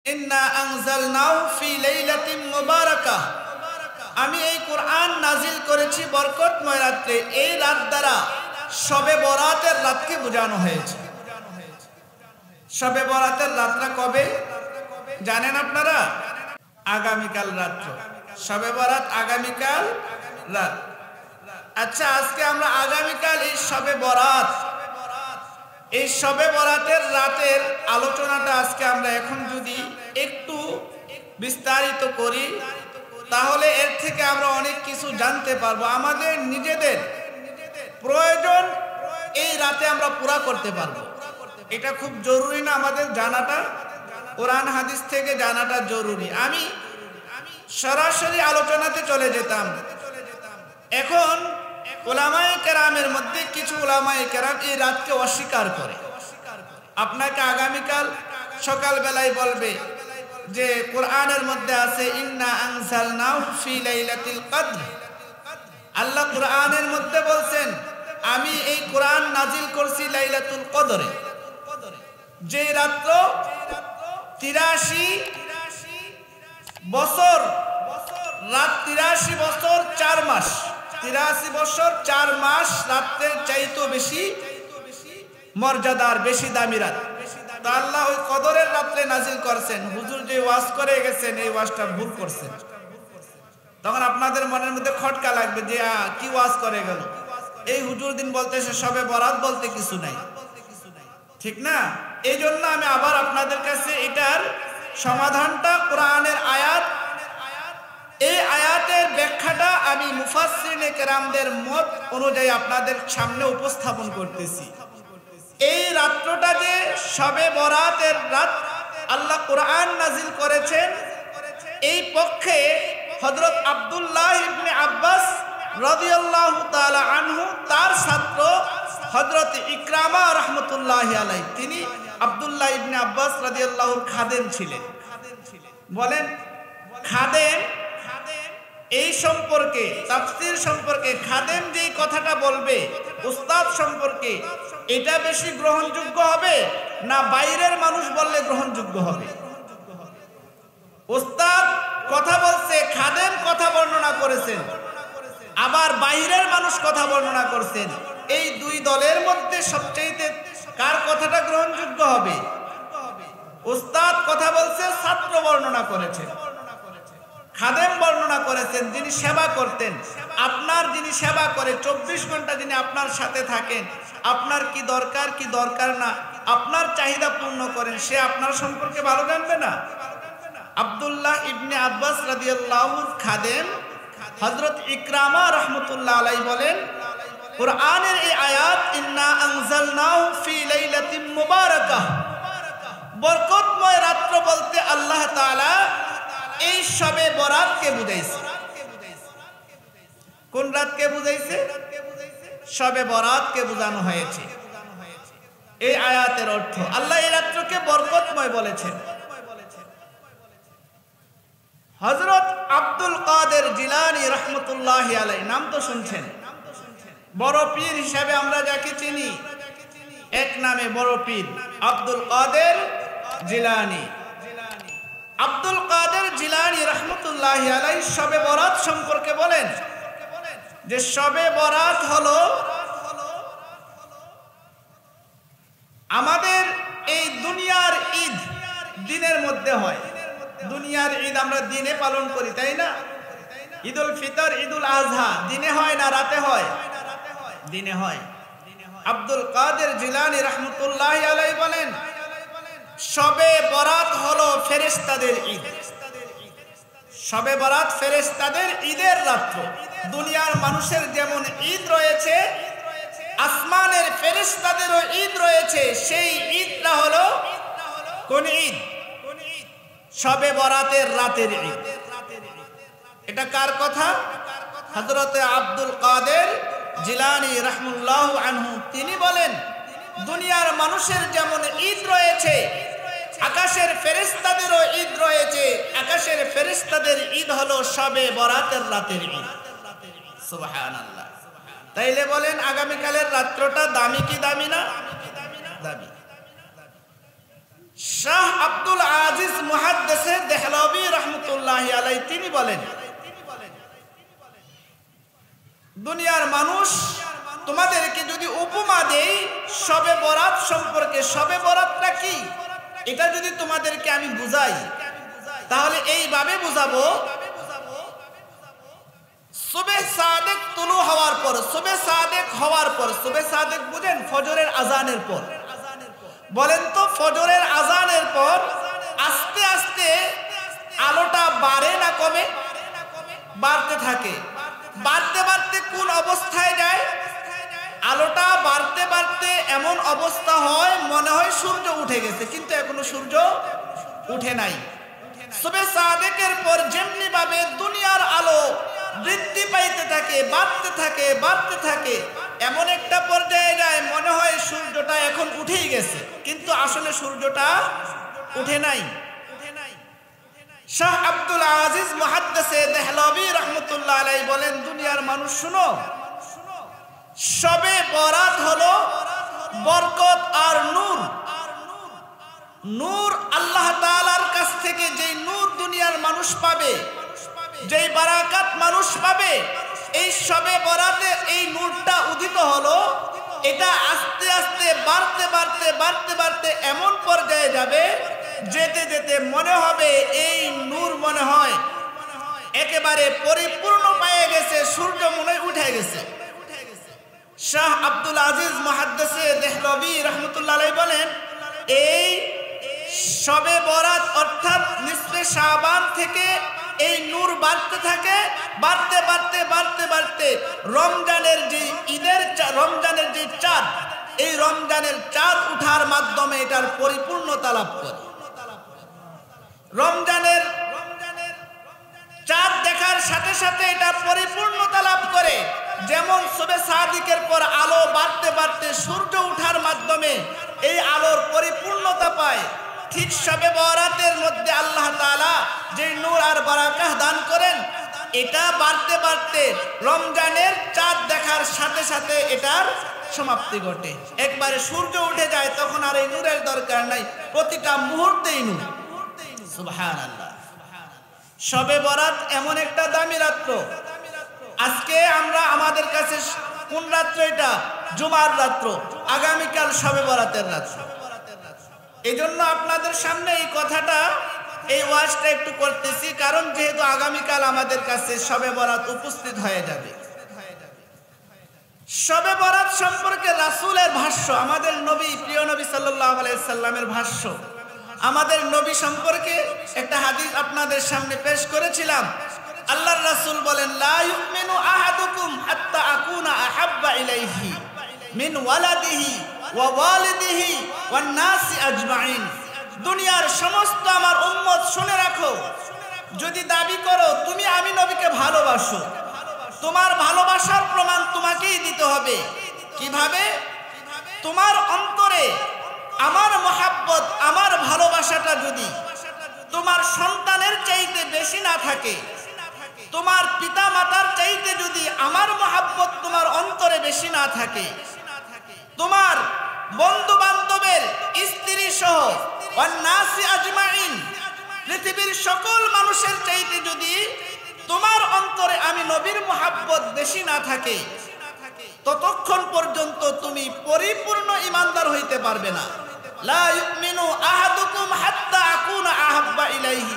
ইন্না আনজালনাহু ফি লাইলাতিন মুবারাকাহ, আমি এই কোরআন নাজিল করেছি বরকতময় রাতে। এই রাত দ্বারা শবে বরাতের রাতকে বোঝানো হয়েছে। শবে বরাতের রাতটা কবে জানেন আপনারা? আগামীকাল রাত্র। শবে বরাত আগামীকাল রাত। আচ্ছা, আজকে আমরা আগামীকাল এই শবে বরাত, এই শবে বরাতের রাতের আলোচনাটা আজকে আমরা এখন যদি একটু বিস্তারিত করি, তাহলে এর থেকে আমরা অনেক কিছু জানতে পারবো। আমাদের নিজেদের প্রয়োজন এই রাতে আমরা পুরা করতে পারবো। এটা খুব জরুরি না আমাদের জানাটা? কোরআন হাদিস থেকে জানাটা জরুরি। আমি সরাসরি আলোচনাতে চলে যেতাম। এখন উলামায়ে কেরামের মধ্যে কিছু উলামায়ে কেরাম এই রাতকে অস্বীকার করে। আপনাকে আগামীকাল সকালবেলায় বলবে যে কোরআনের মধ্যে আছে ইন্না আনজালনাহু ফি লাইলাতিল কদর। আল্লাহ কোরআনের মধ্যে বলছেন আমি এই কোরআন নাজিল করছি লাইলাতুল কদরে, যে রাত্র 83 বছর, রাত 83 বছর 4 মাস, 83 বছর 4 মাস রাতের চাইতে বেশি মর্যাদার, বেশি দামি রাত। তো আল্লাহ ওই কদরের রাত্রে নাজিল করছেন। হুজুর যে ওয়াজ করে গেছেন এই ওয়াজটা ভুল করছেন। তখন আপনাদের মনের মধ্যে খটকা লাগবে যে কি ওয়াজ করে গেল, এই হুজুর দিন বলতেছে শবে বরাত বলতে কিছু নাই, ঠিক না? এই জন্য আমি আবার আপনাদের কাছে এটার সমাধানটা, কোরআনের আয়াত, এই আয়াতের ব্যাখ্যাটা আমি মুফাসসিরিনে কেরামদের মত অনুযায়ী আপনাদের সামনে উপস্থাপন করতেছি। এই রাত্রটা যে শবে বরাতের রাত আল্লাহ কোরআন নাজিল করেছেন, এই পক্ষে হযরত আব্দুল্লাহ ইবনে আব্বাস রাদিয়াল্লাহু তাআলা আনহু, তার ছাত্র হযরত ইকরামা রাহমাতুল্লাহি আলাইহি, তিনি আব্দুল্লাহ ইবনে আব্বাস রাদিয়াল্লাহুর খাদেম ছিলেন। বলেন খাদেম, এই সম্পর্কে তাফসীর সম্পর্কে খাদেম যেই কথাটা বলবে উস্তাদ সম্পর্কে, এটা বেশি গ্রহণযোগ্য হবে না বাইরের মানুষ বললে গ্রহণযোগ্য হবে? উস্তাদ কথা বলছে, খাদেম কথা বর্ণনা করেছেন, আবার বাইরের মানুষ কথা বর্ণনা করছেন। এই দুই দলের মধ্যে সবচেয়ে কার কথাটা গ্রহণযোগ্য হবে? উস্তাদ কথা বলছে, ছাত্র বর্ণনা করেছেন, খাদেম বর্ণনা করেছেন, যিনি সেবা করতেন। আপনার যিনি সেবা করে 24 ঘন্টা যিনি আপনার সাথে থাকেন, আপনার কি দরকার কি দরকার না আপনার চাহিদা পূর্ণ করেন, সে আপনার সম্পর্কে ভালো জানবে না? আব্দুল্লাহ ইবনে আব্বাস রাদিয়াল্লাহুর খাদেম হযরত ইকরামা রাহমাতুল্লাহ আলাইহি বলেন কোরআনের এই আয়াত ইন্না আনজালনাহু ফি লাইলাতিন মুবারাকাহ, বরকতময় রাত্র বলতে আল্লাহ তাআলা এই শবে বরাতকে বুঝাইছে। কোন রাতকে বুঝাইছে? শবে বরাতকে বোঝানো হয়েছে। এই আয়াতের অর্থ আল্লাহ এই রাত্রকে বরকতময় বলেছেন। হযরত আব্দুল কাদের জিলানী রাহমাতুল্লাহি আলাইহি, নাম তো শুনছেন, বড় পীর হিসাবে আমরা যাকে চিনি এক নামে বড় পীর আব্দুল কাদের জিলানী। আব্দুল কাদের জিলানী রাহমাতুল্লাহি আলাইহি শবে বরাত সম্পর্কে বলেন যে শবে বরাত হলো আমাদের এই দুনিয়ার ঈদ, দিনের মধ্যে হয়। দুনিয়ার ঈদ আমরা দিনে পালন করি, তাই না? ঈদুল ফিতর, ঈদুল আজহা দিনে হয় না রাতে হয়? দিনে হয়। আব্দুল কাদের জিলানী রাহমাতুল্লাহি আলাইহি বলেন শবে বরাত হলো ফেরেশতাদের ঈদ। শবে বরাত ফেরেশতাদের ঈদের রাত্র। দুনিয়ার মানুষের যেমন ঈদ রয়েছে, আসমানের ফেরেশতাদেরও ঈদ রয়েছে। সেই ঈদটা হলো কোন ঈদ? শবে বরাতের রাতের ঈদ। এটা কার কথা? হযরত আব্দুল কাদের জিলানী রাহমাতুল্লাহু আনহু, তিনি বলেন দুনিয়ার মানুষের যেমন ঈদ রয়েছে, আকাশের ফেরেশতাদেরও ঈদ রয়েছে। আকাশের ফেরেশতাদের ঈদ হলো শবে বরাতের রাতের ঈদ। সুবহানাল্লাহ। তাইলে বলেন আগামীকালের রাত্রটা দামি কি দামি না? দামি। শাহ আব্দুল আজিজ মুহাদ্দিসে দেহলভী রাহমাতুল্লাহি আলাইহি তিনি বলেন, দুনিয়ার মানুষ তোমাদেরকে যদি উপমা দেই শবে বরাত সম্পর্কে, শবে বরাতটা কি এটা যদি তোমাদেরকে আমি বুঝাই, তাহলে এইভাবে বুঝাবো, সুবে সাদেক তুলু হওয়ার পর, সুবে সাদেক হওয়ার পর, সুবে সাদেক বুঝেন ফজরের আজানের পর, বলেন তো ফজরের আজানের পর আস্তে আস্তে আলোটা বাড়ে না কমে? বাড়তে থাকে। বাড়তে বাড়তে কোন অবস্থায় যায়? আলোটা বাড়তে বাড়তে এমন অবস্থা হয় মনে হয় সূর্য উঠে গেছে, কিন্তু এখনো সূর্য উঠে নাই। সুবে সাদেকের পর যেমনি ভাবে দুনিয়ার আলো বৃদ্ধি পাইতে থাকে, বাড়তে থাকে, বাড়তে থাকে, এমন একটা পর্যায়ে যায় মনে হয় সূর্যটা এখন উঠেই গেছে, কিন্তু আসলে সূর্যটা উঠে নাই। শাহ আব্দুল আজিজ মুহাদ্দিসে দেহলভী রাহমাতুল্লাহি আলাইহি বলেন, দুনিয়ার মানুষ শুনো, শবে বরাত হলো বরকত আর নূর। নূর আল্লাহ তাআলার কাছ থেকে যেই নূর দুনিয়ার মানুষ পাবে, যেই বারাকাত মানুষ পাবে, এই শবে বরাতে এই নূরটা উদিত হলো, এটা আস্তে আস্তে বাড়তে বাড়তে বাড়তে বাড়তে এমন পর্যায়ে যাবে, যেতে যেতে মনে হবে এই নূর মনে হয় একেবারে পরিপূর্ণ পেয়ে গেছে, সূর্য মনে উঠে গেছে। শাহ আব্দুল আজিজ মুহাদ্দিসে দেহলভী রাহমাতুল্লাহি আলাইহি বলেন, এই শবে বরাত অর্থাৎ নিসফে শাবান থেকে এই নূর বাড়তে থাকে, বাড়তে বাড়তে বাড়তে বাড়তে রমজানের যে ঈদের রমজানের যে চাঁদ, এই রমজানের চাঁদ উঠার মাধ্যমে এটার পরিপূর্ণতা লাভ করে। রমজানের চাঁদ দেখার সাথে সাথে এটা পরিপূর্ণতা লাভ করে। যেমন সুবে সাদিকের পর আলো বাড়তে বাড়তে সূর্য উঠার মাধ্যমে এই আলোর পরিপূর্ণতা পায়, ঠিক শবে বরাতের মধ্যে আল্লাহ তাআলা যে নূর আর বারাকাত দান করেন, এটা বাড়তে বাড়তে রমজানের চাঁদ দেখার সাথে সাথে এটার সমাপ্তি ঘটে। একবারে সূর্য উঠে যায়, তখন আর এই নূরের দরকার নাই, প্রতিটা মুহূর্তেই নূর। সুবহানাল্লাহ। শবে বরাত এমন একটা দামি রাত্র। আজকে আমরা আমাদের কাছে কোন রাত্র? এটা জুমার রাত্র, আগামীকাল শবে বরাতের রাত্র। এই জন্য আপনাদের সামনে এই কথাটা, এই ওয়াজটা একটু করতেছি, কারণ যেহেতু আগামীকাল আমাদের কাছে শবে বরাত উপস্থিত হয়ে যাবে। শবে বরাত সম্পর্কে রাসূলের ভাষ্য, আমাদের নবী, প্রিয় নবী সাল্লাল্লাহু আলাইহি সাল্লামের ভাষ্য, আমাদের নবী সম্পর্কে একটা হাদিস আপনাদের সামনে পেশ করেছিলাম। আল্লাহর রাসূল বলেন, লা ইউমিনু আহাদুকুম হাত্তা আকুনা আহাব্বা ইলাইহি মিন ওয়ালাদিহি ওয়া ওয়ালিদিহি ওয়ান নাসি আজমাইন। দুনিয়ার সমস্ত আমার উম্মত শুনে রাখো, যদি দাবি করো তুমি আমি নবীকে ভালোবাসো, তোমার ভালোবাসার প্রমাণ তোমাকেই দিতে হবে। কিভাবে? তোমার অন্তরে আমার মহাব্বত, আমার ভালোবাসাটা যদি তোমার সন্তানের চাইতে বেশি না থাকে, তোমার পিতা মাতার চাইতে যদি আমার মহাব্বত তোমার অন্তরে বেশি না থাকে, তোমার বন্ধু বান্ধবের স্ত্রী সহ ওয়ান্নাসি আজমাইন, পৃথিবীর সকল মানুষের চাইতে যদি তোমার অন্তরে আমি নবীর মহাব্বত বেশি না থাকে, ততক্ষণ পর্যন্ত তুমি পরিপূর্ণ ঈমানদার হইতে পারবে না। লা ইউমিনু আহাদুকুম হাত্তা আকুনা আহাব্বা ইলাইহি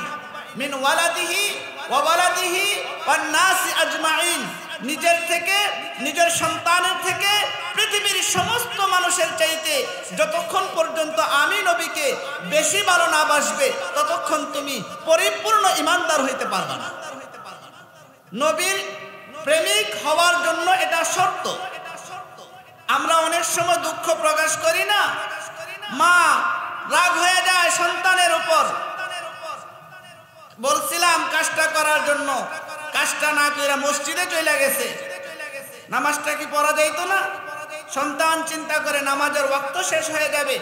মিন ওয়ালাদিহি ওয়া ওয়ালাদিহি ওয়ান নাসি আজমাইন। নিজের থেকে, নিজের সন্তানের থেকে, পৃথিবীর সমস্ত মানুষের চাইতে যতক্ষণ পর্যন্ত আমি নবীকে বেশি ভালো না বাসবে, ততক্ষণ তুমি পরিপূর্ণ ঈমানদার হইতে পারবে না। নবীর প্রেমিক হওয়ার জন্য এটা শর্ত। আমরা অনেক সময় দুঃখ প্রকাশ করি না, মা রাগ হয়ে যায় সন্তানের উপর, বলছিলাম কাজটা করার জন্য, কাজটা না করে মসজিদে চলে গেছে, নামাজটা কি পড়া যাইতো না? সন্তান চিন্তা করে নামাজের ওয়াক্ত শেষ হয়ে যাবে,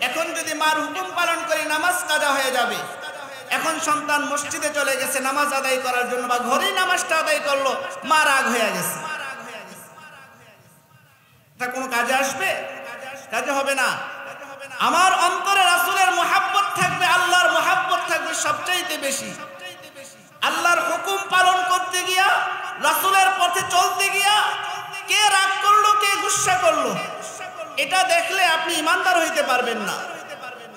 এখন যদি মার হুকুম পালন করি নামাজ কাজা হয়ে যাবে। এখন সন্তান মসজিদে চলে গেছে নামাজ আদায় করার জন্য, বা ঘরেই নামাজটা আদায় করলো, মা রাগ হয়ে গেছে, তা কোনো কাজে আসবে? কাজে হবে না। আমার অন্তরে রাসূলের মুহাব্বত থাকবে, আল্লাহর মুহাব্বত থাকবে সবচাইতে বেশি। আল্লাহর হুকুম পালন করতে গিয়া, রাসূলের পথে চলতে গিয়া কে রাগ করলো, কে গুসা করলো, এটা দেখলে আপনি ইমানদার হইতে পারবেন না,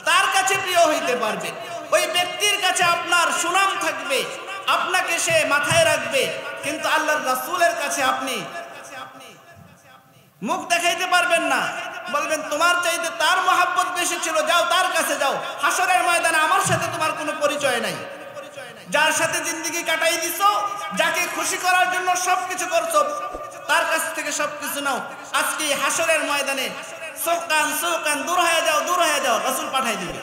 তার কাছে প্রিয় হইতে পারবেন। ওই ব্যক্তির কাছে আপনার সুনাম থাকবে, আপনাকে সে মাথায় রাখবে, কিন্তু আল্লাহর রাসূলের কাছে আপনি মুখ দেখাইতে পারবেন না। বলবেন তোমার চাইতে তার মহব্বত বেশি ছিল, যাও তার কাছে যাও। হাসরের ময়দানে আমার সাথে তোমার কোনো পরিচয় নাই। যার সাথে জিন্দেগি কাটাই দিছো, যাকে খুশি করার জন্য সবকিছু করছো, তার কাছ থেকে সবকিছু নাও। আজকে হাসরের ময়দানে সুকান সুকান দূর হয়ে যাও, দূর হয়ে যাও, রাসূল পাঠাই দিবে।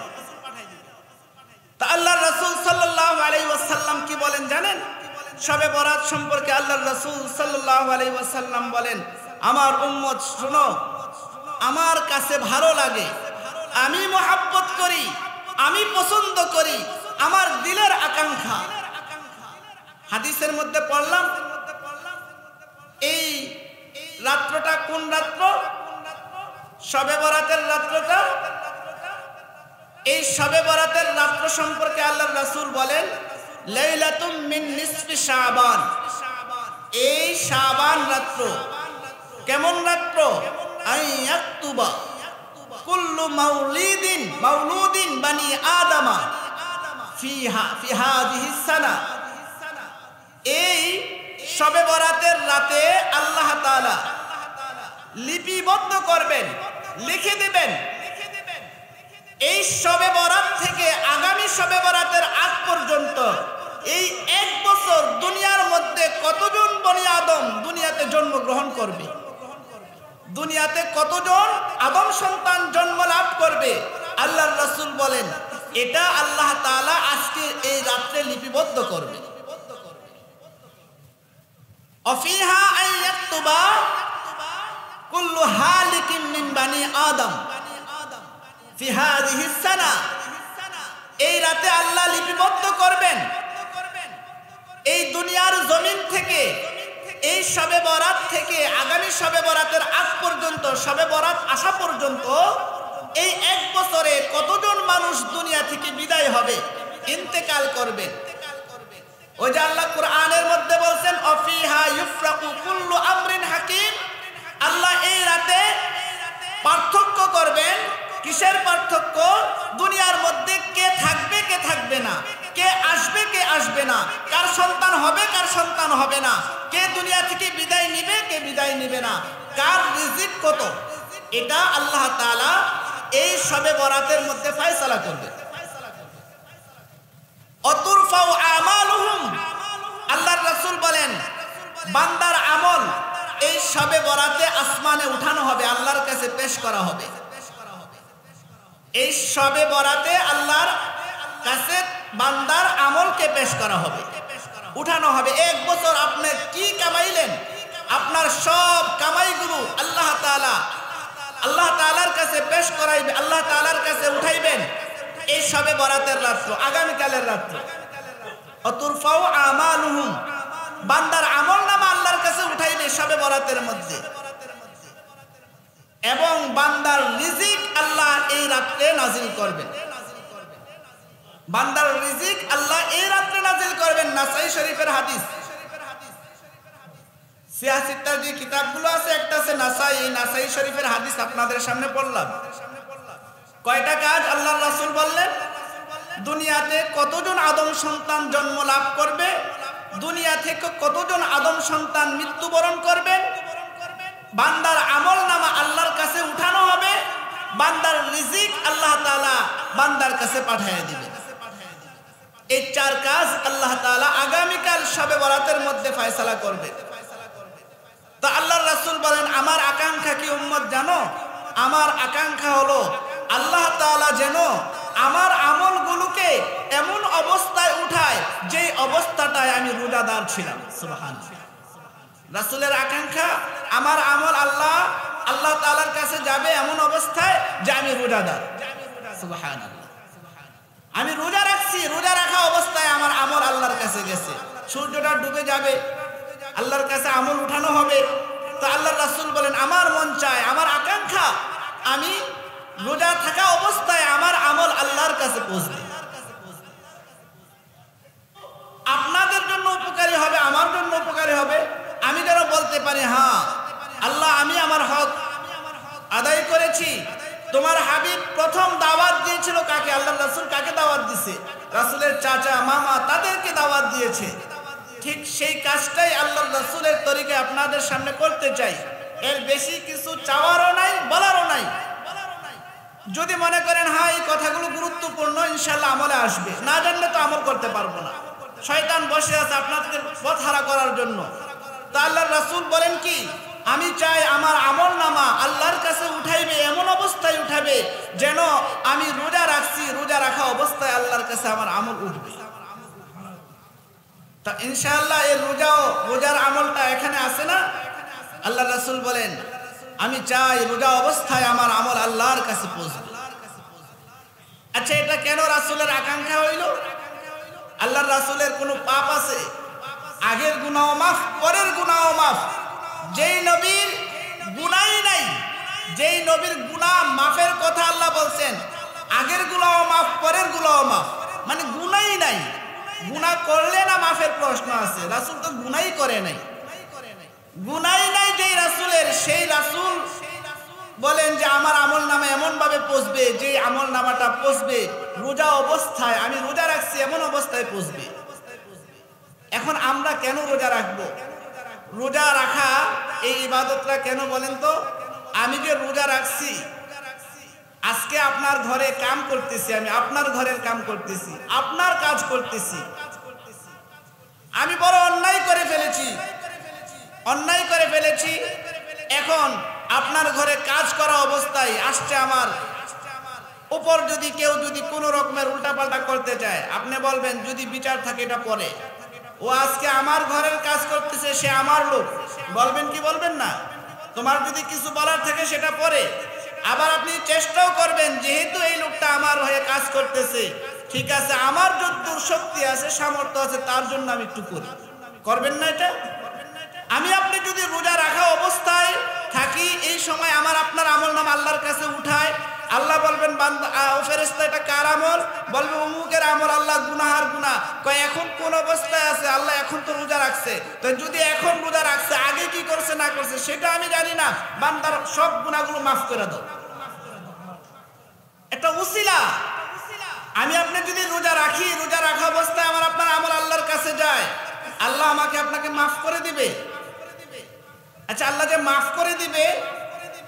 তা আল্লাহর রাসূল সাল্লাল্লাহু আলাইহি ওয়াসাল্লাম কি বলেন জানেন? শবে বরাত সম্পর্কে আল্লাহর রাসূল সাল্লাল্লাহু আলাইহি ওয়াসাল্লাম বলেন, আমার উম্মত শুনো, আমার কাছে ভালো লাগে, আমি মহব্বত করি, আমি পছন্দ করি, আমার দিলের আকাঙ্ক্ষা। হাদিসের মধ্যে পড়লাম, এই রাত্রটা কোন রাত্র? শবে বরাতের রাত্রটা। এই শবে বরাতের রাত্র সম্পর্কে আল্লাহর রাসূল বলেন, লাইলাতুম মিন নিসফি শাবান। এই শাবান রাত্র কেমন রাত্র? আইয়াকতুবা কুল্লু মাউলুদিন বানি আদামা ফিহা ফি হাযিহিস সানা। এই শবে বরাতের রাতে আল্লাহ তাআলা লিপিবদ্ধ করবেন, লিখে দিবেন, এই শবে বরাত থেকে আগামী শবে বরাতের আগ পর্যন্ত এই এক বছর দুনিয়ার মধ্যে কতজন বনি আদম দুনিয়াতে জন্মগ্রহণ করবে, দুনিয়াতে কতজন আদম সন্তান জন্ম লাভ করবে, আল্লাহর রাসূল বলেন এটা আল্লাহ তাআলা আজকে এই রাত্রে লিপিবদ্ধ করবে। অফিহা আইয়াকতুবা কুল্লু হালিকিন মিন বানি আদম ফি হাযিহিস সানা। এই রাতে আল্লাহ লিপিবদ্ধ করবেন এই দুনিয়ার জমিন থেকে, এই শবে বরাত থেকে আগামী শবে বরাতের আগ পর্যন্ত, শবে বরাত আসা পর্যন্ত এই এক বছরে কতজন মানুষ দুনিয়া থেকে বিদায় হবে, ইন্তেকাল করবে। ওই যে আল্লাহ কোরআনের মধ্যে বলছেন, অফিহা ইউফরাকু কুল্লু আমরিন হাকিম। আল্লাহ এই রাতে পার্থক্য করবেন। কিসের পার্থক্য? দুনিয়ার মধ্যে কে থাকবে, কে থাকবে না, কে আসবে, কে আসবে না, কার সন্তান হবে, কার সন্তান হবে না, কে দুনিয়া থেকে বিদায় নিবে, কে বিদায় নিবে না, কার রিজিক কত, এটা আল্লাহ তাআলা এই শবে বরাতের মধ্যে ফয়সালা করবে। অতুরফাউ আমালুহুম। আল্লাহর রাসূল বলেন বান্দার আমল এই শবে বরাতে আসমানে উঠানো হবে, আল্লাহর কাছে পেশ করা হবে। এই শবে বরাতে আল্লাহর কাছে বান্দার আমলকে পেশ করা হবে, উঠানো হবে। এক বছর আপনি কি কামাইলেন, আপনার সব কামাইগুলো আল্লাহ তাআলার কাছে পেশ করাইবে, আল্লাহ তাআলার কাছে উঠাইবেন এই শবে বরাতের রাত্র, আগামীকালের রাত্র। অতুরফাউ আমালুহুম। বান্দার আমলনামা আল্লাহর কাছে উঠাইবে শবে বরাতের মধ্যে, এবং বান্দার রিজিক আল্লাহ এই রাত্রে নাজিল করবেন। বান্দার রিজিক আল্লাহ এই রাত্রে নাজিল করবেন। নাসাই শরীফের হাদিস। সিয়াসিত্তার যে কিতাবগুলো আছে, একটা আছে নাসাই, এই নাসাই শরীফের হাদিস আপনাদের সামনে পড়লাম। কয়টা কাজ আল্লাহর রাসূল বললেন? দুনিয়াতে কতজন আদম সন্তান জন্ম লাভ করবে, দুনিয়া থেকে কতজন আদম সন্তান মৃত্যুবরণ করবেন, বান্দার আমলনামা আল্লাহর কাছে উঠানো হবে, বান্দার রিজিক আল্লাহ তাআলা বান্দার কাছে পাঠিয়ে দিবেন। এই চার কাজ আল্লাহ তাআলা আগামীকাল শবে বরাতের মধ্যে ফয়সালা করবে। তো আল্লাহর রাসূল বলেন আমার আকাঙ্ক্ষা কি উম্মত জানো? আমার আকাঙ্ক্ষা হলো আল্লাহ তাআলা যেন আমার আমলগুলোকে এমন অবস্থায় উঠায় যে অবস্থাটায় আমি রোজাদার ছিলাম। সুবহানাল্লাহ। রাসূলের আকাঙ্ক্ষা আমার আমল আল্লাহ তাআলার কাছে যাবে এমন অবস্থায় যে আমি রোজাদার। সুবহানাল্লাহ। আমি রোজা রাখছি, রোজা রাখা অবস্থায় আমার আমল আল্লাহর কাছে গেছে। সূর্যটা ডুবে যাবে, আল্লাহর কাছে আমল উঠানো হবে। তো আল্লাহর রাসূল বলেন আমার মন চায়, আমার আকাঙ্ক্ষা আমি রোজা থাকা অবস্থায় আমার আমল আল্লাহর কাছে পৌঁছবে। আপনাদের জন্য উপকারী হবে, আমার জন্য উপকারী হবে। আমি যেন বলতে পারি, হ্যাঁ আল্লাহ, আমি আমার হক আদায় করেছি। তোমার হাবিব প্রথম দাওয়াত দিয়েছিল কাকে? আল্লাহ রাসূল কাকে দাওয়াত দিয়েছে? রাসূলের চাচা মামা তাদেরকে দাওয়াত দিয়েছে। ঠিক সেই কাজটাই আল্লাহ রাসূলের তরিকায় আপনাদের সামনে করতে চাই। এর বেশি কিছু চাওয়ারও নাই, বলারও নাই। যদি মনে করেন হ্যাঁ এই কথাগুলো গুরুত্বপূর্ণ, ইনশাআল্লাহ আমলে আসবে, না জানলে তো আমল করতে পারবো না। শয়তান বসে আছে আপনাদের পথহারা করার জন্য। তা আল্লাহর রাসূল বলেন কি, আমি চাই আমার আমল নামা আল্লাহর কাছে উঠাইবে, এমন অবস্থায় উঠাবে যেন আমি রোজা রাখছি, রোজা রাখা অবস্থায় আল্লাহর কাছে আমার আমল উঠবে। তা ইনশাআল্লাহ এই রোজার আমলটা এখানে আছে না? আল্লাহ রাসূল বলেন আমি চাই রোজা অবস্থায় আমার আমল আল্লাহর কাছে পৌঁছবে। আচ্ছা, এটা কেন রাসূলের আকাঙ্ক্ষা হইল? আল্লাহর রাসূলের কোনো পাপ আছে? আগের গুনাহ মাফ, পরের গুনাহ মাফ। যেই নবীর গুনাহই নাই, যেই নবীর গুনাহ মাফের কথা আল্লাহ বলছেন, আগের গুনাহ মাফ, পরের গুনাহ মাফ, মানে গুনাহই নাই। গুনাহ করলে না মাফের প্রশ্ন আছে, রাসূল তো গুনাহই করে নাই। গুনাহই নাই যেই রাসূলের, সেই রাসূল বলেন যে আমার আমল নামা এমন ভাবে পৌঁছবে, যে আমল নামাটা পৌঁছবে রোজা অবস্থায়, আমি রোজা রাখছি এমন অবস্থায় পৌঁছবে। এখন আমরা কেন রোজা রাখবো? রোজা রাখা এই ইবাদতটা কেন বলেন তো? আমি যে রোজা রাখছি, আজকে আপনার ঘরে কাম করতেছি, আমি আপনার ঘরের কাম করতেছি, আপনার কাজ করতেছি, আমি বড় অন্যায় করে ফেলেছি, অন্যায় করে ফেলেছি। এখন আপনার ঘরে কাজ করা অবস্থায় আসছে আমার উপর, যদি কেউ যদি কোনো রকমের উল্টাপাল্টা করতে চায়, আপনি বলবেন যদি বিচার থাকে এটা পরে, ও আজকে আমার ঘরের কাজ করতেছে, সে আমার লোক, বলবেন কি বলবেন না? তোমার যদি কিছু বলার থাকে সেটা পরে। আবার আপনি চেষ্টাও করবেন, যেহেতু এই লোকটা আমার হয়ে কাজ করতেছে, ঠিক আছে আমার যতদূর শক্তি আছে, সামর্থ্য আছে, তার জন্য আমি একটু করি, করবেন না এটা? আমি আপনি যদি রোজা রাখা অবস্থায় থাকি, এই সময় আমার আপনার আমল নাম আল্লাহর কাছে উঠায়, আল্লাহ বলবেন বান্দা, ও ফেরেশতা এটা কার আমল? বলবে অমুকের আমল। আল্লাহ গুনাহার গুনাহ কয় এখন কোন অবস্থায় আছে? আল্লাহ এখন তো রোজা রাখছে। তো যদি এখন রোজা রাখছে, আগে কি করছে না করছে সেটা আমি জানি না, বান্দার সব গুনাহগুলো মাফ করে দাও। এটা উসিলা। আমি আপনি যদি রোজা রাখি, রোজা রাখা অবস্থায় আমার আপনার আমল আল্লাহর কাছে যায়, আল্লাহ আমাকে আপনাকে মাফ করে দিবে। আচ্ছা, আল্লাহ যে মাফ করে দিবে,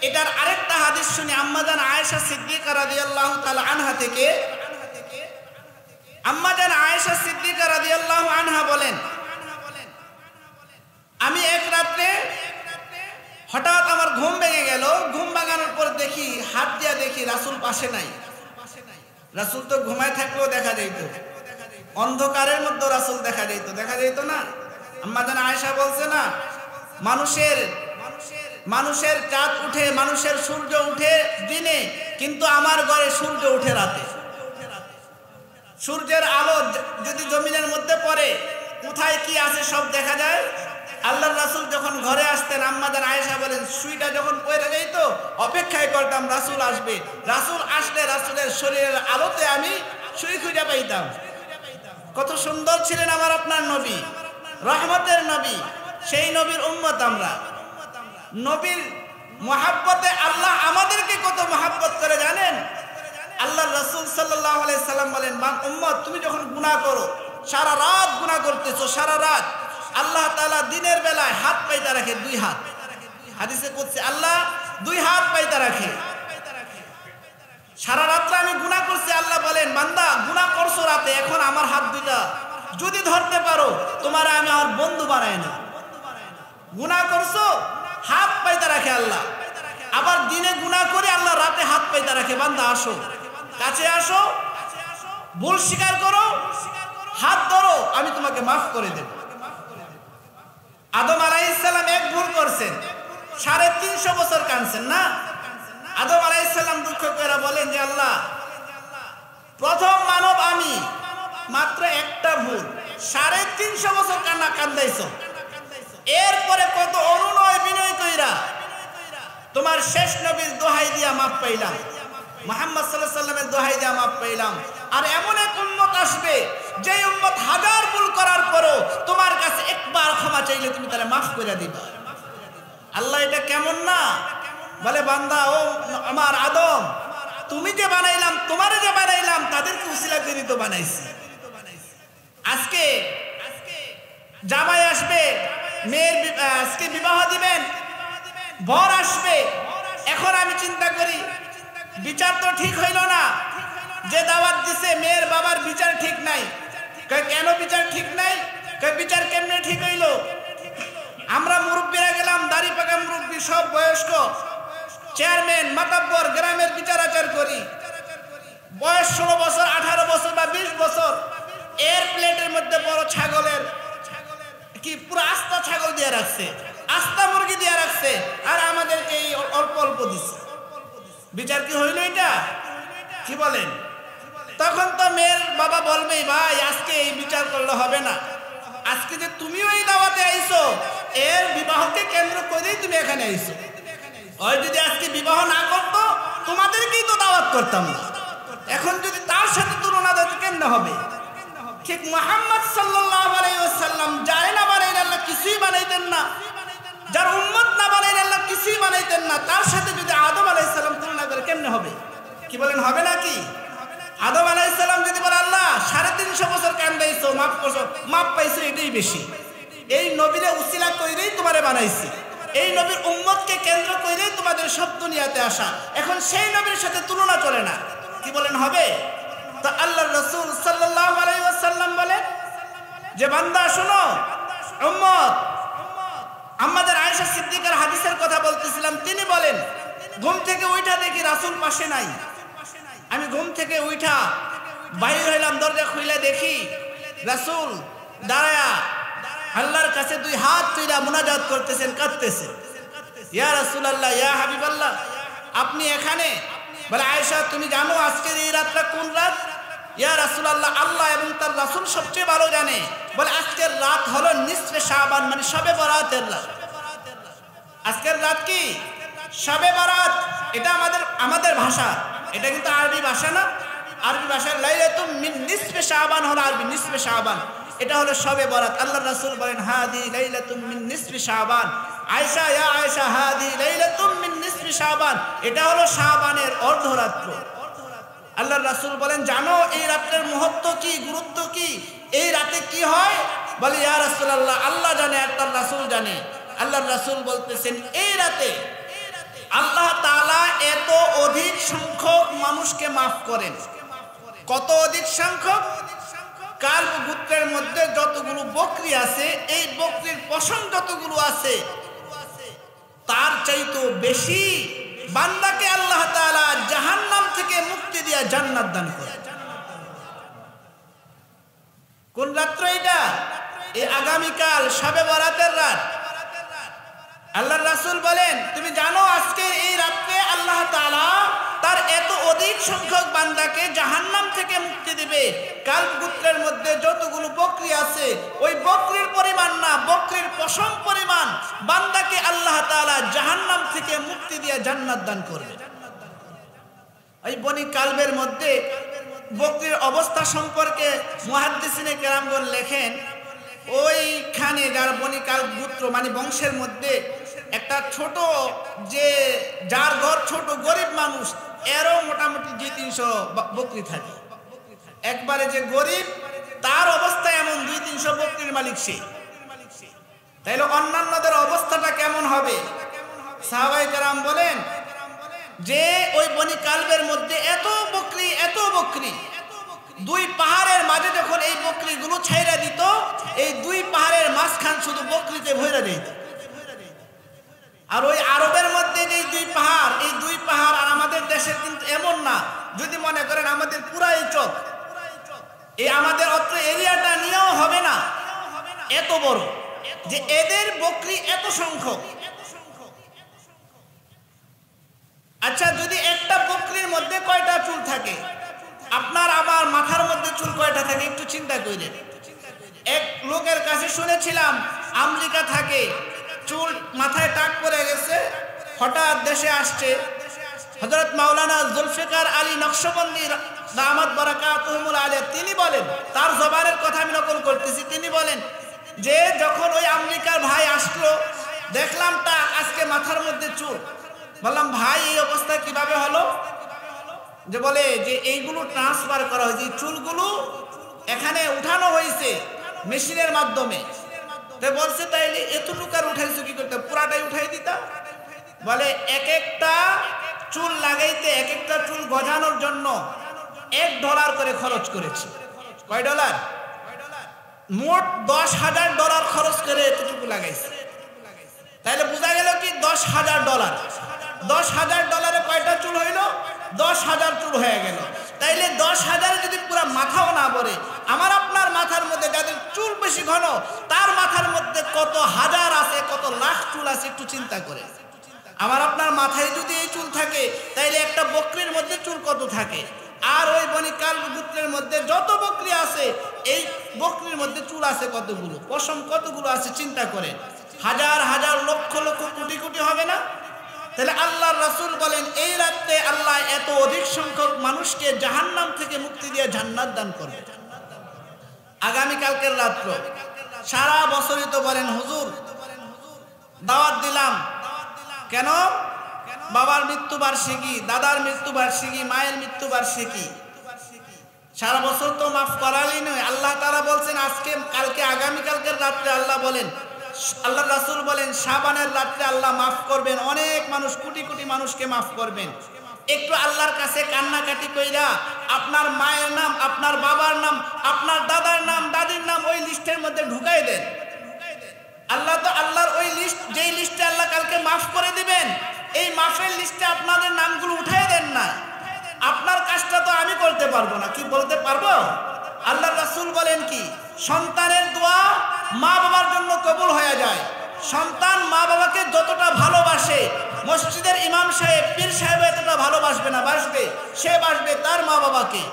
এটার আরেকটা হাদিস শুনি আম্মাজান আয়েশা সিদ্দিকা রাদিয়াল্লাহু তাআলা আনহা থেকে। আম্মাজান আয়েশা সিদ্দিকা রাদিয়াল্লাহু আনহা বলেন, আমি এক রাতে হঠাৎ আমার ঘুম ভেঙে গেল। ঘুম ভাঙানোর পর দেখি, হাত দিয়া দেখি রাসূল পাশে নাই। রাসূল তো ঘুমায় থাকলেও দেখা যেত, অন্ধকারের মধ্যে রাসূল দেখা যেত না? আম্মাজান আয়েশা বলছে না, মানুষের চাঁদ উঠে, মানুষের সূর্য উঠে দিনে, কিন্তু আমার ঘরে সূর্য উঠে রাতে। সূর্যের আলো যদি জমিনের মধ্যে পড়ে, কোথায় কি আছে সব দেখা যায়। আল্লাহর রাসূল যখন ঘরে আসতেন, আম্মাজান আয়েশা বলেন, সুইটা যখন পড়ে যাইত, অপেক্ষায় করতাম রাসূল আসবে। রাসূল আসলে রাসূলের শরীরের আলোতে আমি সুই খুঁজে পাইতাম। কত সুন্দর ছিলেন আমার আপনার নবী, রহমতের নবী। সেই নবীর উম্মত আমরা। নবীর মহাব্বতে আল্লাহ আমাদেরকে কত মহাব্বত করে জানেন? আল্লাহ রাসূল সাল্লাল্লাহু আলাইহি সাল্লাম বলেন, উম্মত তুমি যখন গুনাহ করো, সারা রাত গুনাহ করতেছো, সারা রাত, আল্লাহ তাআলা দিনের বেলায় হাত পাইতা রাখে, দুই হাত। হাদিসে কুদসি আল্লাহ দুই হাত পাইতা রাখে। সারা রাত্রে আমি গুনাহ করছি, আল্লাহ বলেন বান্দা গুনাহ করছো রাতে, এখন আমার হাত দুইটা যদি ধরতে পারো, তোমার আমি আমার বন্ধু বানাই না। গুনাহ করছো, হাত পাইতা রাখে আল্লাহ। আবার দিনে গুনাহ করে আল্লাহ রাতে হাত পাইতা রাখে, বান্দা আসো, কাছে আসো, ভুল স্বীকার করো, হাত ধরো, আমি তোমাকে মাফ করে দেব। আদম আলাইহিস সালাম এক ভুল করছেন, 350 বছর কাঁদছেন না? আদম আলাইহিস সালাম দুঃখ করে বলেন যে আল্লাহ, প্রথম মানব আমি, মাত্র একটা ভুল, 350 বছর কান্দাইছো, এরপরে কত অনুনয় বিনয় কইরা তোমার শেষ নবীর দোহাই দিয়া মাফ পাইলাম। মুহাম্মদ সাল্লাল্লাহু আলাইহি ওয়াসাল্লামের দোহাই দিয়ে মাফ পেলাম। আর এমন এক উম্মত আসবে যে উম্মত হাজার ভুল করার পরও তোমার কাছে একবার ক্ষমা চাইলে তুমি তারে মাফ করে দিবা। আল্লাহ এটা কেমন না? বলে বান্দা ও আমার আদম, তুমি যে বানাইলাম, তোমারে যে বানাইলাম, তাদেরকে উসিলা করে তো বানাইছি। আজকে জামাই আসবে, মেয়ের আজকে বিবাহ দিবেন, বর আসবে। এখন আমি চিন্তা করি বিচার তো ঠিক হইল না, যে দাওয়াত দিছে মেয়ের বাবার বিচার ঠিক নাই। কেন বিচার ঠিক নাই? বিচার কেমনে ঠিক হইল? আমরা মুরব্বীরা গেলাম, দাড়ি পাকা মুরব্বী, সব বয়স্ক, চেয়ারম্যান মাতাব্বর, গ্রামের বিচার আচার করি। বয়স 16 বছর, 18 বছর বা 20 বছর, এর প্লেটের মধ্যে বড় ছাগলের কি পুরো আস্তা ছাগল দিয়ে রাখছে, আস্তা মুরগি দিয়ে রাখছে, আর আমাদেরকে এই অল্প অল্প দিচ্ছে। বিচার কি হইল এটা? কি বলেন? তখন তো মেয়ের বাবা বলবেই, ভাই আজকে এই বিচার করলে হবে না, আজকে যে তুমিও এই দাওয়াতে আইছো, এর বিবাহকে কেন্দ্র করেই তুমি এখানে আইছো। ওই যদি আজকে বিবাহ না করতো তোমাদেরকেই তো দাওয়াত করতাম না। এখন যদি তার সাথে তুলনা দেয় কেমনে হবে? ঠিক মুহাম্মদ সাল্লাল্লাহু আলাইহি ওয়াসাল্লাম যারে না বানাইলেন আল্লাহ কিছুই বানাইতেন না, যার উম্মত না বানাইলেন আল্লাহ কিছুই বানাইতেন না, তার সাথে যদি আদম আলাইহিস সালাম তুলনা করে কেমনে হবে? কি বলেন, হবে নাকি? আদম আলাইহিস সালাম যদি বলে আল্লাহ 350 বছর কান্দাইছো, মাফ করছো, মাফ পাইছো, এটাই বেশি। এই নবীরে উসিলা কইরেই তোমারে বানাইছি, এই নবীর উম্মতকে কেন্দ্র কইরেই তোমাদের সব দুনিয়াতে আসা। এখন সেই নবীর সাথে তুলনা চলে না। কি বলেন, হবে? তো আল্লাহর রাসূল সাল্লাল্লাহু আলাইহি ওয়াসাল্লাম বলেন যে বান্দা শোনো, উম্মত, আমাদের আয়েশা সিদ্দিকার হাদিসের কথা বলতেছিলাম, তিনি বলেন ঘুম থেকে উঠা দেখি রাসূল পাশে নাই। আমি ঘুম থেকে উঠা বাইরে হইলাম, দরজা খুলে দেখি রাসূল দাঁড়ায়া আল্লাহর কাছে 2 হাত তুইলা মুনাজাত করতেছেন, কাঁদতেছেন। ইয়া রাসূলুল্লাহ, ইয়া হাবিবাল্লাহ, আপনি এখানে? বলে আয়েশা তুমি জানো আজকের এই রাতটা কোন রাত? ইয়া রাসূলুল্লাহ, আল্লাহ এবং তার রাসূল সবচেয়ে ভালো জানে। বলে আজকের রাত হলো নিসফে শাবান, মানে শবে বরাতের রাত। আজকের রাত কি? শবে বরাত। এটা আমাদের ভাষা, এটা কিন্তু আরবি ভাষা না। আরবি ভাষার লাইলাতুম মিন নিসফে শাবান হলো আরবি নিসফে শাবান, এটা হলো শবে বরাত। আল্লাহর রাসূল বলেন হাদি লাইলাতুম মিন নিসফি শাবান। আয়েশা, ইয়া আয়েশা, হাদি লাইলাতুম মিন নিসফি শাবান, এটা হলো শাবানের অর্ধরাত্র। আল্লাহর রাসূল বলেন জানো এই রাতের মুহূর্ত কি, গুরুত্ব কি, এই রাতে কি হয়? বলে ইয়া রাসূলুল্লাহ, আল্লাহ জানে আর তার রাসূল জানে। আল্লাহর রাসূল বলতেছেন এই রাতে আল্লাহ তাআলা এত অধিক সংখ্যক মানুষকে মাফ করেন। কত অধিক সংখ্যক? কালব গোত্রের মধ্যে যতগুলো বকরি আছে, এই বকরির পশম যতগুলো আছে, তার চাইতে বেশি বান্দাকে আল্লাহ তাআলা জাহান্নাম থেকে মুক্তি দিয়ে জান্নাত দান করে। কোন রাত্র এটা? এই আগামীকাল শবে বরাতের রাত। আল্লাহর রাসূল বলেন তুমি জানো আজকে এই রাতে আল্লাহ তাআলা তার এত অধিক সংখ্যক বান্দাকে জাহান্নাম থেকে মুক্তি দিবে। কালব গোত্রের মধ্যে যতগুলো বকরি আছে, ওই বকরির পরিমাণ না, বকরির পশম পরিমাণ বান্দাকে আল্লাহ তাআলা জাহান্নাম থেকে মুক্তি দিয়ে জান্নাত দান করবে। এই বনি কালবের মধ্যে বকরির অবস্থা সম্পর্কে মুহাদ্দিসিনে কেরামগণ লেখেন, ওইখানে যারা বনি কালব গোত্র মানে বংশের মধ্যে একটা ছোট, যে যার ঘর ছোট, গরিব মানুষ, এরও মোটামুটি 200-300 বকরি থাকে। একবারে যে গরিব তার অবস্থা এমন 200-300 বকরির মালিক সে। তাইলে অন্যান্যদের অবস্থাটা কেমন হবে? সাহাবায়ে কেরাম বলেন যে ওই বনি কালবের মধ্যে এত বকরি, এত বকরি, 2 পাহাড়ের মাঝে যখন এই বকরিগুলো ছাইরা দিত, এই 2 পাহাড়ের মাঝখান শুধু বকরিতে ভরে দিত। আর ওই আরবের মধ্যে যে 2 পাহাড়, এই 2 পাহাড় আর আমাদের দেশের কিন্তু এমন না। যদি মনে করেন আমাদের পুরাই চক, এই আমাদের অত্র এরিয়াটা নিয়েও হবে না, এত বড় যে এদের বকরি এত সংখ্যক। আচ্ছা, যদি একটা বকরির মধ্যে কয়টা চুল থাকে? আপনার আমার মাথার মধ্যে চুল কয়টা থাকে একটু চিন্তা করেন। এক লোকের কাছে শুনেছিলাম আমেরিকা থাকে, চুল মাথায় টাক পড়ে গেছে, হঠাৎ দেশে আসছে, হযরত মাওলানা জুলফিকার আলী নকশবন্দি দামাত বারাকাতুহুল আলিয়া তিনি বলেন, তার জবানের কথা আমি নকল করতেছি, তিনি বলেন যে যখন ওই আমেরিকার ভাই আসলো দেখলাম তা আজকে মাথার মধ্যে চুল। বললাম ভাই এই অবস্থা কিভাবে হলো? যে বলে যে এইগুলো ট্রান্সফার করা হয়েছে, চুলগুলো এখানে উঠানো হয়েছে মেশিনের মাধ্যমে। তো বলছে তাইলে এতটুকু আর উঠাইছো কি করতে, পুরাটাই উঠাই দিতা। বলে এক একটা চুল লাগাইতে, এক একটা চুল গজানোর জন্য $1 করে খরচ করেছে। কয় ডলার? মোট $10,000 খরচ করে এতটুকু লাগাইছে। তাইলে বোঝা গেল কি $10,000। $10,000 কয়টা চুল হইল? 10,000 চুল হয়ে গেল। তাইলে 10,000 যদি পুরা মাথাও না ভরে, আমার আপনার মাথার মধ্যে যাদের চুল বেশি ঘন তার মাথার মধ্যে কত হাজার আছে, কত লাখ চুল আছে, একটু চিন্তা করে। আমার আপনার মাথায় যদি এই চুল থাকে তাইলে একটা বকরির মধ্যে চুল কত থাকে, আর ওই বনিকাল গোত্রের মধ্যে যত বকরি আছে এই বকরির মধ্যে চুল আছে কতগুলো, পশম কতগুলো আছে, চিন্তা করে। হাজার হাজার লক্ষ লক্ষ কোটি কোটি হবে না? তাহলে আল্লাহর রাসূল বলেন এই রাতে আল্লাহ এত অধিক সংখ্যক মানুষকে জাহান্নাম থেকে মুক্তি দিয়ে জান্নাত দান করবে। আগামী কালকের রাত্র সারা বছরই তো বলেন হুজুর দাওয়াত দিলাম কেন? বাবার মৃত্যুবার্ষিকী, দাদার মৃত্যুবার্ষিকী, মায়ের মৃত্যুবার্ষিকী, সারা বছর তো মাফ করালি নয়। আল্লাহ তাআলা বলছেন আজকে কালকে আগামী কালকের রাত্রে আল্লাহ বলেন, আল্লাহ রাসূল বলেন শাবানের রাত্রে আল্লাহ মাফ করবেন, অনেক মানুষ, কোটি কোটি মানুষকে মাফ করবেন। একটু আল্লাহর কাছে কান্নাকাটি কইরা আপনার মায়ের নাম, আপনার বাবার নাম, আপনার দাদার নাম, দাদির নাম ওই লিস্টের মধ্যে ঢুকাই দেন। আল্লাহ তো আল্লাহর ওই লিস্ট, যেই লিস্টে আল্লাহ কালকে মাফ করে দিবেন, এই মাফের লিস্টে আপনাদের নামগুলো উঠাই দেন না। আপনার কাজটা তো আমি করতে পারবো না, কি বলতে পারবো? আল্লাহর রাসূল বলেন কি, সন্তানের দোয়া মা বাবার জন্য কবুল হয়ে যায়। সন্তান মা বাবাকে যতটা ভালোবাসে, মসজিদের ইমাম সাহেব, পীর সাহেব এতটা ভালোবাসবে না, বাসবে, সে বাসবে তার মা বাবাকে।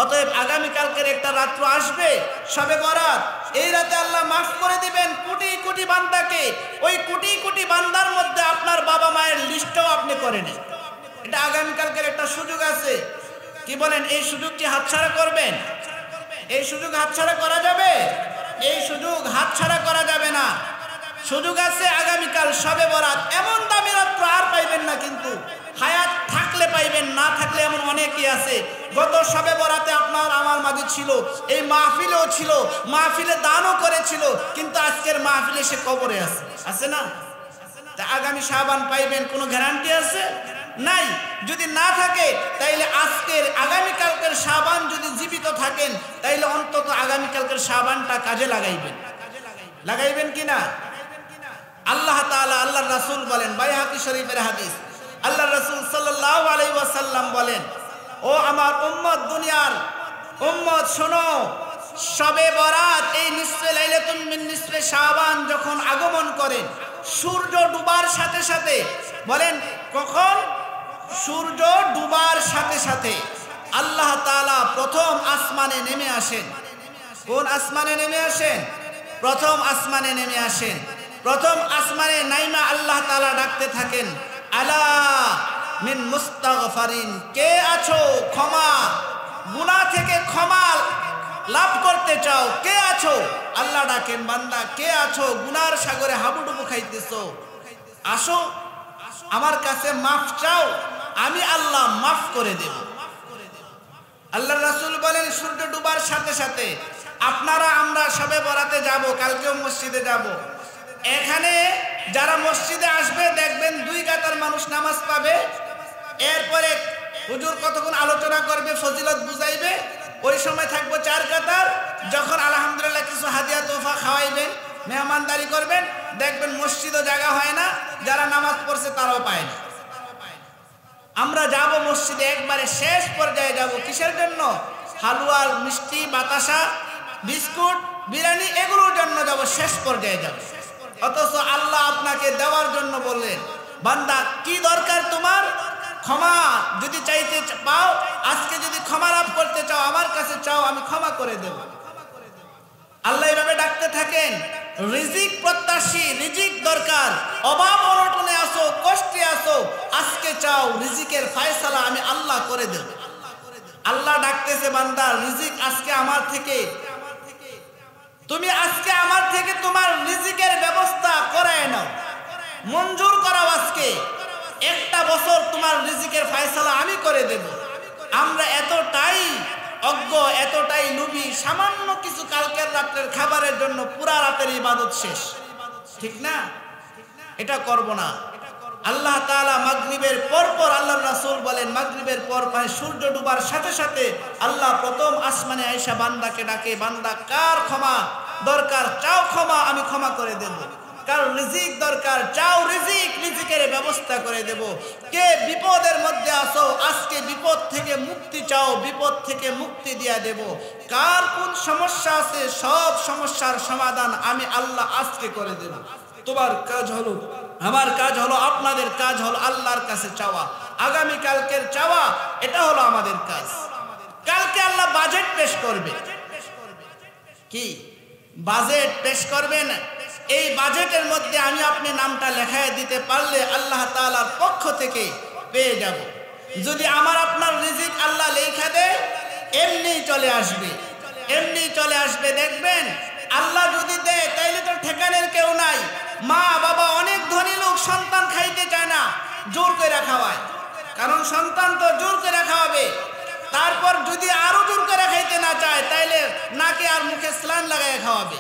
অতএব আগামীকালকের একটা রাত্র আসবে শবে বরাত, এই রাতে আল্লাহ মাফ করে দিবেন কোটি কোটি বান্দাকে। ওই কোটি কোটি বান্দার মধ্যে আপনার বাবা মায়ের লিস্টও আপনি করে নেন। এটা আগামীকালকের একটা সুযোগ আছে, কি বলেন? এই সুযোগ কি হাতছাড়া করবেন? এই সুযোগ হাতছাড়া করা যাবে? এই সুযোগ হাতছাড়া করা যাবে না। সুযোগ আছে আগামীকাল শবে বরাত, এমন দামি রাত্র আর পাইবেন না, কিন্তু হায়াত থাকলে পাইবেন, না থাকলে এমন অনেকেই আছে। গত শবে বরাতে আপনার আমার মাঝে ছিল, এই মাহফিলেও ছিল, মাহফিলে দানও করেছিল, কিন্তু আজকের মাহফিলে সে কবরে আছে, আছে না? তা আগামী শাবান পাইবেন কোনো গ্যারান্টি আছে? নাই। যদি না থাকে তাইলে আজকের আগামীকালকের শাবান যদি জীবিত থাকেন তাইলে অন্তত আগামীকালকের শাবানটা কাজে লাগাইবেন। লাগাইবেন কিনা? আল্লাহ তাআলা, আল্লাহর রাসূল বলেন, বাইহাকি শরীফের হাদিস, আল্লাহর রাসূল সাল্লাল্লাহু আলাইহি ওয়াসাল্লাম বলেন, ও আমার উম্মত, দুনিয়ার উম্মত শোনো, শবে বরাত এই নিসফে লাইলাতুল মিন নিসফে শাবান যখন আগমন করেন, সূর্য ডুবার সাথে সাথে, বলেন কখন? সূর্য ডুবার সাথে সাথে আল্লাহ তাআলা প্রথম আসমানে নেমে আসেন। কোন আসমানে নেমে আসেন? প্রথম আসমানে নেমে আসেন। প্রথম আসমানে নাইমা আল্লাহ তাআলা ডাকতে থাকেন, আলা মিন মুস্তাগফারিন, কে আছো ক্ষমা, গুনাহ থেকে ক্ষমা লাভ করতে চাও, কে আছো? আল্লাহ ডাকেন, বান্দা কে আছো? গুনার সাগরে হাবুডুবু খাইতেছো, আসো আমার কাছে মাফ চাও, আমি আল্লাহ মাফ করে দেব। আল্লাহর রাসূল বলেন সূর্য ডুবার সাথে সাথে আপনারা আমরা শবে বরাতে যাব, কালকেও মসজিদে যাব। এখানে যারা মসজিদে আসবে দেখবেন 2 কাতার মানুষ নামাজ পাবে। এরপরে হুজুর কতক্ষণ আলোচনা করবে, ফজিলত বুঝাইবে, ওই সময় থাকবো 4 কাতার। যখন আলহামদুলিল্লাহ কিছু হাদিয়া তোফা খাওয়াইবেন, মেহমানদারি করবেন, দেখবেন মসজিদও জায়গা হয় না, যারা নামাজ পড়ছে তারাও পায় না। আমরা যাব মসজিদে একবারে শেষ পর্যায়ে যাব, কিসের জন্য? হালুয়া, মিষ্টি, বাতাসা, বিস্কুট, বিরিয়ানি এগুলোর জন্য যাব, শেষ পর্যায়ে যাব। অথচ আল্লাহ আপনাকে দেওয়ার জন্য বললেন, বান্দা কি দরকার তোমার? ক্ষমা যদি চাইতে পাও, আজকে যদি ক্ষমা লাভ করতে চাও আমার কাছে চাও, আমি ক্ষমা করে দেব। আল্লাহ এভাবে ডাকতে থাকেন। রিজিক প্রত্যাশী, রিজিক দরকার, অভাব অনটনে আসো, কষ্টে আসো, আজকে চাও রিজিকের ফয়সালা আমি আল্লাহ করে দেব। আল্লাহ ডাকতেছে বান্দা রিজিক আজকে আমার থেকে, তুমি আজকে আমার থেকে তোমার রিজিকের ব্যবস্থা করায় নাও, মঞ্জুর করাও। আজকে একটা বছর তোমার রিজিকের ফয়সালা আমি করে দেব। আমরা এতটাই অজ্ঞ, এতটাই লোভী, সামান্য কিছু কালকের রাতের খাবারের জন্য পুরা রাতের ইবাদত শেষ, ঠিক না? এটা করব না। আল্লাহ তাআলা মাগরিবের পর আল্লাহর রাসূল বলেন মাগরিবের পর সূর্য ডুবার সাথে সাথে আল্লাহ প্রথম আসমানে আয়েশা বান্দাকে ডাকে, বান্দা কার ক্ষমা দরকার চাও, ক্ষমা আমি ক্ষমা করে দেব। কার রিজিক দরকার চাও, রিজিকের ব্যবস্থা করে দেব। কে বিপদের মধ্যে আসো, আজকে বিপদ থেকে মুক্তি চাও, বিপদ থেকে মুক্তি দিয়া দেব। কার কোন সমস্যা আছে, সব সমস্যার সমাধান আমি আল্লাহ আজকে করে দেব। তোমার কাজ হলো, আমার কাজ হলো, আপনাদের কাজ হলো আল্লাহর কাছে চাওয়া, আগামী কালকের চাওয়া, এটা হলো আমাদের কাজ। কালকে আল্লাহ বাজেট পেশ করবে। কি বাজেট পেশ করবেন? এই বাজেটের মধ্যে আমি আপনি নামটা লেখায় দিতে পারলে আল্লাহ তাআলার পক্ষ থেকে পেয়ে যাব। যদি আমার আপনার রিজিক আল্লাহ লেখা দেয় এমনি চলে আসবে, এমনি চলে আসবে। দেখবেন আল্লাহ যদি দেয় তাইলে তো ঠেকানের কেউ নাই। মা বাবা অনেক ধনী লোক, সন্তান খাইতে চায় না, জোর করে খাওয়ায়, কারণ সন্তান তো জোর করে খাওয়াবে। তারপর যদি আরো জোর করে খাইতে না চায় তাইলে নাকে আর মুখে স্লান লাগায় খাওয়াবে,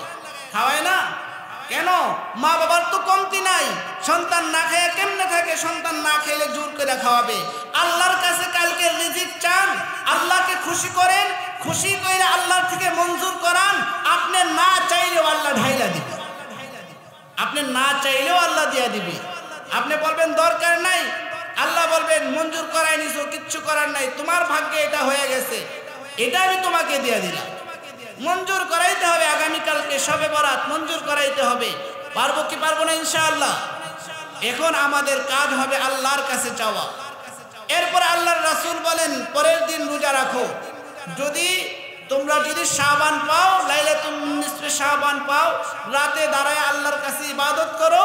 খাওয়ায় না কেন? মা বাবার তো কমতি নাই, সন্তান না খেয়ে কেমনে থাকে? সন্তান না খেলে জোর করে খাওয়াবে। আল্লাহর কাছে কালকে রিজিক চান, আল্লাহকে খুশি করেন, খুশি করে আল্লাহর থেকে মঞ্জুর করান। আপনি না চাইলেও আল্লাহ ঢাইলা দিবে, আপনি না চাইলেও আল্লাহ দিয়া দিবে। আপনি বলবেন দরকার নাই, আল্লাহ বলবেন মঞ্জুর করাই নিছো, কিচ্ছু করার নাই, তোমার ভাগ্যে এটা হয়ে গেছে, এটা আমি তোমাকে দিয়ে দিলাম। মঞ্জুর করাইতে হবে, আগামীকালকে শবে বরাত মঞ্জুর করাইতে হবে। পারবো কি পারবো না? ইনশাআল্লাহ। এখন আমাদের কাজ হবে আল্লাহর কাছে চাওয়া। এরপর আল্লাহর রাসূল বলেন পরের দিন রোজা রাখো। তোমরা যদি শাবান পাও, লাইলাতুল নিসফে শাবান পাও, রাতে দাঁড়ায় আল্লাহর কাছে ইবাদত করো,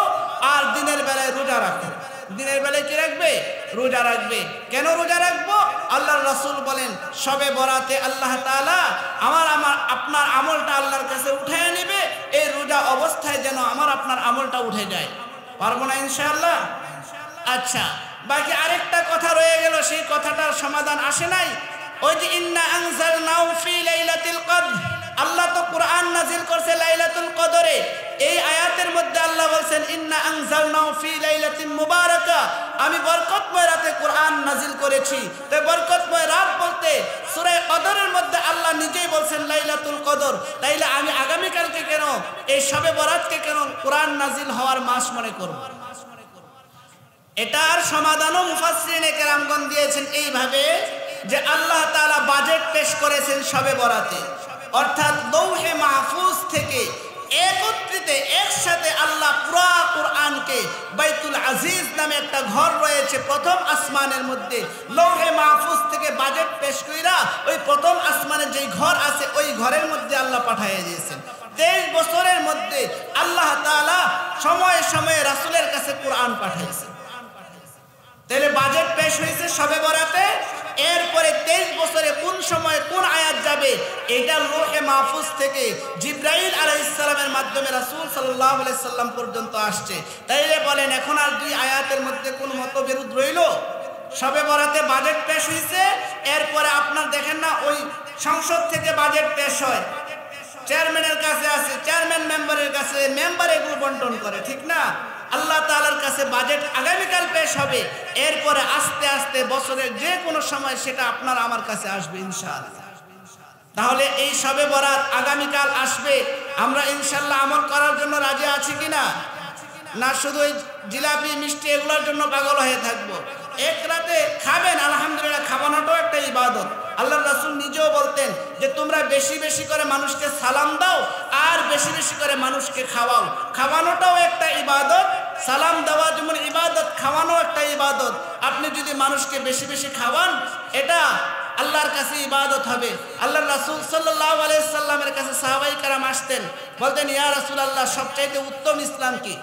আর দিনের বেলায় রোজা রাখো। দিনের বেলায় কি রাখবে? রোজা রাখবে। কেন রোজা রাখবো? আল্লাহর রাসূল বলেন শবে বরাতে আল্লাহ তাআলা আমার আপনার আমলটা আল্লাহর কাছে উঠায় নেবে, এই রোজা অবস্থায় যেন আমার আপনার আমলটা উঠে যায়। পারবো না ইনশাআল্লাহ? আচ্ছা, বাকি আরেকটা কথা রয়ে গেল, সেই কথাটার সমাধান আসে নাই। ওই যে ইন্না আনজালনাহু ফি লাইলাতুল কদর, আল্লাহ তো কোরআন নাজিল করছে লাইলাতুল কদরে। এই আয়াতের মধ্যে আল্লাহ বলছেন ইন্না আনজালনাহু ফি লাইলাতিন মুবারাকা, আমি বরকতময় রাতে কোরআন নাজিল করেছি। তো বরকতময় রাত বলতে সূরা কদরের মধ্যে আল্লাহ নিজেই বলছেন লাইলাতুল কদর। তাইলে আমি আগামী কালকে কেন এই শবে বরাতকে কেন কোরআন নাজিল হওয়ার মাস মনে করব? এটার সমাধানও মুফাসসিরিনে কেরামগণ দিয়েছেন এইভাবে যে আল্লাহ তাআলা বাজেট পেশ করেছেন শবে বরাতে, অর্থাৎ লৌহে মাহফুজ থেকে একত্রিত একসাথে আল্লাহ পুরা কোরআনকে বাইতুল আজিজ নামে একটা ঘর রয়েছে প্রথম আসমানের মধ্যে, লৌহে মাহফুজ থেকে বাজেট পেশ কইরা ওই প্রথম আসমানের যেই ঘর আছে ওই ঘরের মধ্যে আল্লাহ পাঠিয়ে দিয়েছেন। 23 বছরের মধ্যে আল্লাহ তাআলা সময়ে সময়ে রাসূলের কাছে কোরআন পাঠিয়েছেন। তাহলে বাজেট পেশ হয়েছে শবে বরাতে। এরপরে 23 বছরে কোন সময় কোন আয়াত যাবে এটা লৌহে মাহফুজ থেকে জিবরাইল আলাইহিস সালামের মাধ্যমে রাসূল সাল্লাল্লাহু আলাইহি সাল্লাম পর্যন্ত আসছে। তাইলে বলেন এখন আর দুই আয়াতের মধ্যে কোন মতবিরোধ রইল? শবে বরাতে বাজেট পেশ হয়েছে, এরপরে আপনার দেখেন না ওই সংসদ থেকে বাজেট পেশ হয়, চেয়ারম্যানের কাছে আছে, চেয়ারম্যান মেম্বারের কাছে, মেম্বার এগুলো বন্টন করে, ঠিক না? আল্লাহ তাআলার কাছে বাজেট আগামীকাল পেশ হবে। এরপরে আস্তে আস্তে বছরের যে কোনো সময় সেটা আপনার আমার কাছে আসবে ইনশাআল্লাহ। তাহলে এই শবে বরাত আগামীকাল আসবে, আমরা ইনশাআল্লাহ আমল করার জন্য রাজি আছি কিনা? না শুধু ওই জিলাপি মিষ্টি এগুলোর জন্য পাগল হয়ে থাকবো? এক রাতে খাবেন, আলহামদুলিল্লাহ, খাওয়ানোটাও একটা ইবাদত। আল্লাহর রাসূল নিজেও বলতেন যে তোমরা বেশি বেশি করে মানুষকে সালাম দাও আর বেশি বেশি করে মানুষকে খাওয়াও। খাওয়ানোটাও একটা ইবাদত, সালাম দেওয়া যেমন ইবাদত, খাওয়ানো একটা ইবাদত। আপনি যদি মানুষকে বেশি বেশি খাওয়ান এটা আল্লাহর কাছে ইবাদত হবে। আল্লাহর রাসূল সাল্লাল্লাহু আলাইহি সাল্লামের কাছে সাহাবায়ে কেরাম আসতেন, বলতেন ইয়া রাসূলুল্লাহ সবচাইতে উত্তম ইসলাম কি?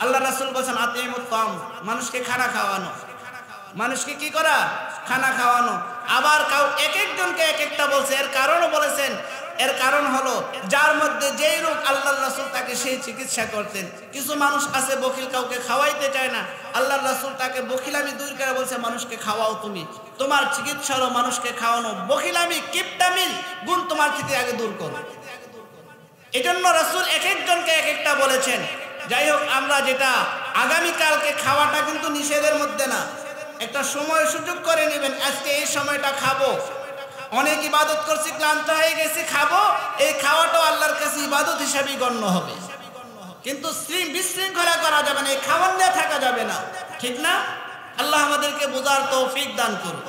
আল্লাহর রাসূল বলেন আতিমুত তাম, মানুষকে খানা খাওয়ানো। মানুষকে কি করা? খানা খাওয়ানো। আবার এক একজনকে এক একটা বলছে, এর কারণও বলেছেন। এর কারণ হলো যার মধ্যে যেই রোগ আল্লাহর রাসূল তাকে সেই চিকিৎসা করতেন। কিছু মানুষ আছে বখিল, কাউকে খাওয়াইতে চায় না, আল্লাহর রাসূল তাকে বখিলামি দূর করে বলছে মানুষকে খাওয়াও, তুমি তোমার চিকিৎসা হলো মানুষকে খাওয়ানো। বখিলামি কিপটামির গুণ তোমার থেকে আগে দূর করো। এজন্য রাসূল এক একজনকে এক একটা বলেছেন। যাই হোক, আমরা যেটা আগামীকালকে খাওয়াটা কিন্তু নিষেধের মধ্যে না, একটা সময় সুযোগ করে নেবেন, আজকে এই সময়টা খাবো, অনেক ইবাদত করছি ক্লান্ত হয়ে গেছি, খাবো। এই খাওয়াটাও আল্লাহর কাছে ইবাদত হিসাবেই গণ্য হবে, কিন্তু বিশৃঙ্খলা করা যাবে না, এই খাওয়ান নিয়ে থাকা যাবে না, ঠিক না? আল্লাহ আমাদেরকে বোঝার তৌফিক দান করুন।